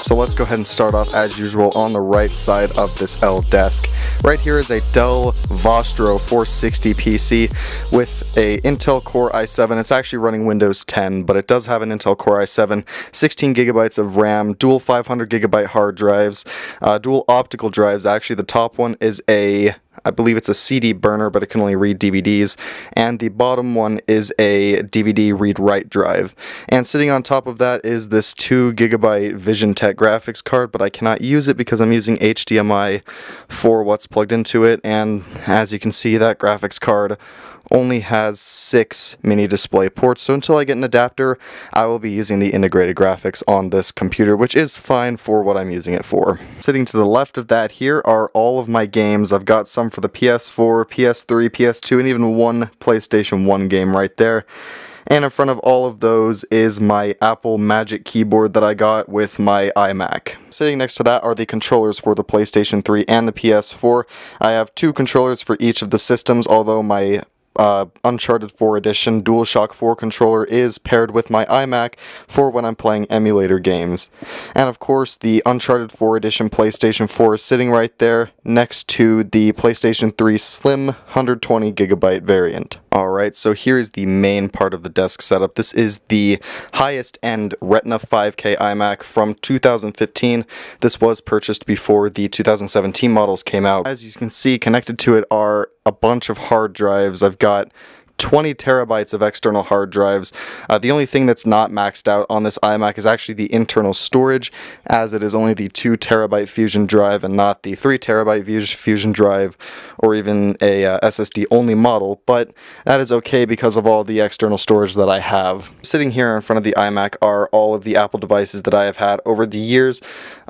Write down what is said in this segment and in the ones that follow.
So let's go ahead and start off as usual on the right side of this L desk. Right here is a Dell Vostro 460 PC with a Intel Core i7. It's actually running Windows 10, but it does have an Intel Core i7, 16 gigabytes of RAM, dual 500 gigabyte hard drives, dual optical drives. Actually, the top one is I believe it's a CD burner, but it can only read DVDs, and the bottom one is a DVD read-write drive. And sitting on top of that is this 2 gigabyte VisionTech graphics card, but I cannot use it because I'm using HDMI for what's plugged into it, and as you can see, that graphics card only has 6 mini display ports, so until I get an adapter, I will be using the integrated graphics on this computer, which is fine for what I'm using it for. Sitting to the left of that here are all of my games. I've got some for the PS4, PS3, PS2, and even one PlayStation 1 game right there. And in front of all of those is my Apple Magic Keyboard that I got with my iMac. Sitting next to that are the controllers for the PlayStation 3 and the PS4. I have 2 controllers for each of the systems, although my Uncharted 4 Edition DualShock 4 controller is paired with my iMac for when I'm playing emulator games. And of course, the Uncharted 4 Edition PlayStation 4 is sitting right there next to the PlayStation 3 Slim 120 gigabyte variant. Alright, so here is the main part of the desk setup. This is the highest end Retina 5K iMac from 2015. This was purchased before the 2017 models came out. As you can see, connected to it are a bunch of hard drives. I've got 20 terabytes of external hard drives. The only thing that's not maxed out on this iMac is actually the internal storage, as it is only the 2 terabyte Fusion drive and not the 3 terabyte Fusion drive or even a SSD only model, but that is okay because of all the external storage that I have. Sitting here in front of the iMac are all of the Apple devices that I have had over the years.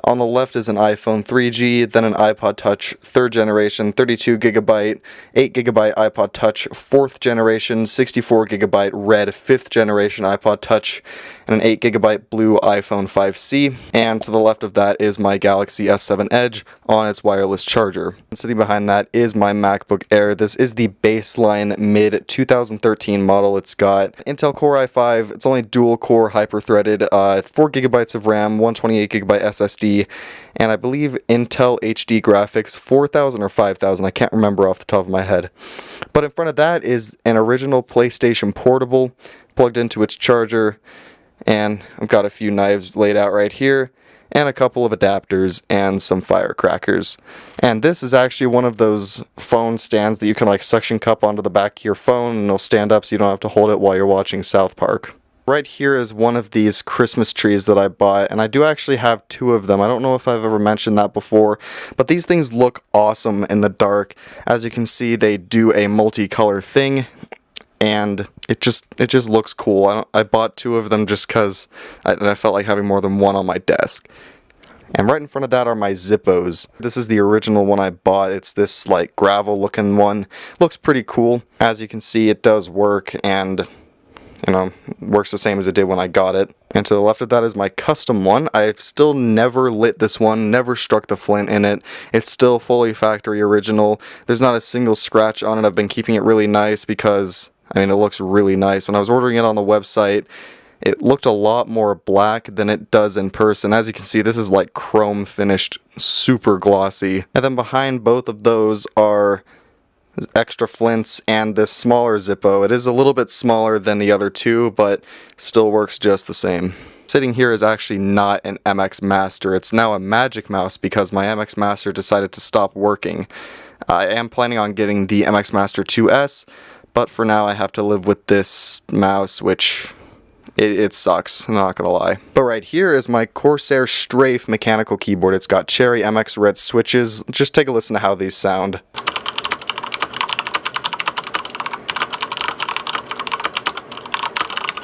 On the left is an iPhone 3G, then an iPod Touch 3rd generation, 32 gigabyte, 8 gigabyte iPod Touch 4th generation, 64 gigabyte red 5th generation iPod Touch, and an 8 gigabyte blue iPhone 5C. And to the left of that is my Galaxy S7 Edge on its wireless charger. And sitting behind that is my MacBook Air. This is the baseline mid 2013 model. It's got Intel Core i5, it's only dual core hyper-threaded, 4 gigabytes of RAM, 128 gigabyte SSD, and I believe Intel HD graphics, 4000 or 5000, I can't remember off the top of my head. But in front of that is an original PlayStation Portable plugged into its charger, and I've got a few knives laid out right here, and a couple of adapters and some firecrackers. And this is actually one of those phone stands that you can like suction cup onto the back of your phone and it'll stand up so you don't have to hold it while you're watching South Park. Right here is one of these Christmas trees that I bought, and I do actually have 2 of them. I don't know if I've ever mentioned that before, but these things look awesome in the dark. As you can see, they do a multicolor thing, and it just looks cool. I bought 2 of them just because I felt like having more than one on my desk. And right in front of that are my Zippos. This is the original one I bought. It's this like gravel looking one. Looks pretty cool. As you can see, it does work, and works the same as it did when I got it. And to the left of that is my custom one. I've still never lit this one, never struck the flint in it. It's still fully factory original. There's not a single scratch on it. I've been keeping it really nice because, it looks really nice. When I was ordering it on the website, it looked a lot more black than it does in person. As you can see, this is like chrome finished, super glossy. And then behind both of those are extra flints and this smaller Zippo. It is a little bit smaller than the other 2, but still works just the same. Sitting here is actually not an MX Master. It's now a Magic Mouse because my MX Master decided to stop working. I am planning on getting the MX Master 2S, but for now I have to live with this mouse, which it sucks, I'm not gonna lie. But right here is my Corsair Strafe mechanical keyboard. It's got Cherry MX Red switches. Just take a listen to how these sound.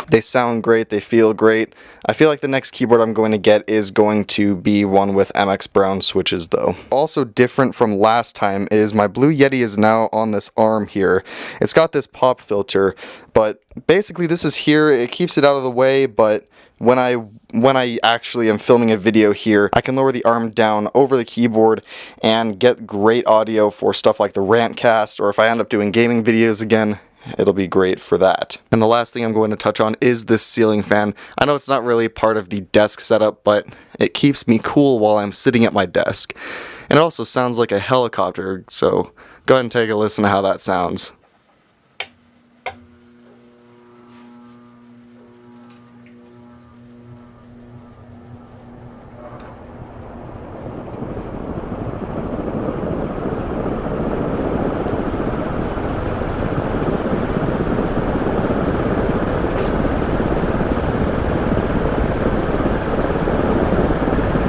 They sound great, they feel great. I feel like the next keyboard I'm going to get is going to be one with MX Brown switches though. Also different from last time is my Blue Yeti is now on this arm here. It's got this pop filter, but basically this is here, it keeps it out of the way, but when I actually am filming a video here, I can lower the arm down over the keyboard and get great audio for stuff like the Rantcast, or if I end up doing gaming videos again, it'll be great for that. And the last thing I'm going to touch on is this ceiling fan. I know it's not really part of the desk setup, but it keeps me cool while I'm sitting at my desk. And it also sounds like a helicopter, so go ahead and take a listen to how that sounds.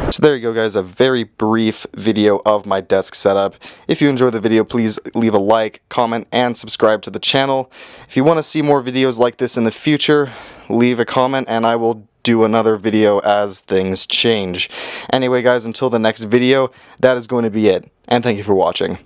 So there you go, guys, a very brief video of my desk setup. If you enjoyed the video, please leave a like, comment, and subscribe to the channel. If you want to see more videos like this in the future, leave a comment and I will do another video as things change. Anyway, guys, until the next video, that is going to be it, and thank you for watching.